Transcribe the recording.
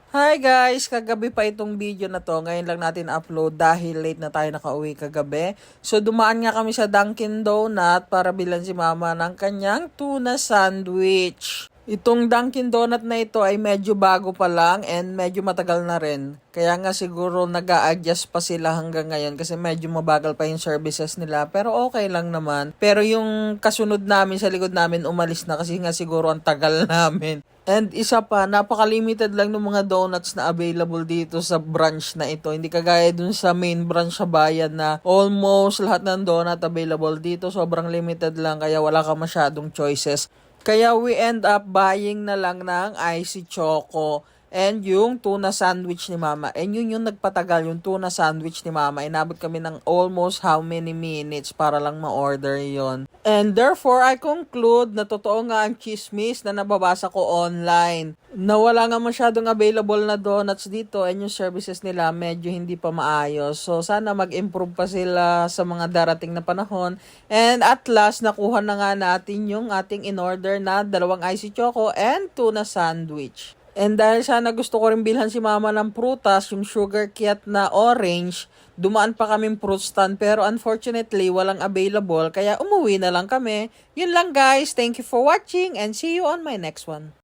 Hi guys! Kagabi pa itong video na to. Ngayon lang natin upload dahil late na tayo nakauwi kagabi. So dumaan nga kami sa Dunkin Donut para bilan si mama ng kanyang tuna sandwich. Itong Dunkin Donut na ito ay medyo bago pa lang and medyo matagal na rin. Kaya nga siguro nag-a-adjust pa sila hanggang ngayon kasi medyo mabagal pa yung services nila. Pero okay lang naman. Pero yung kasunod namin sa likod namin umalis na kasi nga siguro ang tagal namin. And isa pa, napaka-limited lang ng mga donuts na available dito sa branch na ito. Hindi kagaya dun sa main branch sa bayan na almost lahat ng donut available dito. Sobrang limited lang kaya wala ka masyadong choices. Kaya we end up buying na lang ng icy choco and yung tuna sandwich ni mama. And yun yung nagpatagal, yung tuna sandwich ni mama. Inabot kami ng almost how many minutes para lang ma-order yon. And therefore, I conclude na totoo nga ang chismis na nababasa ko online. Na wala nga masyadong available na donuts dito and yung services nila medyo hindi pa maayos. So, sana mag-improve pa sila sa mga darating na panahon. And at last, nakuha na nga natin yung ating in-order na 2 icy choco and tuna sandwich. And dahil sana gusto ko rin bilhan si mama ng prutas, yung sugar kiat na orange, dumaan pa kaming fruit stand pero unfortunately walang available kaya umuwi na lang kami. Yun lang guys, thank you for watching and see you on my next one.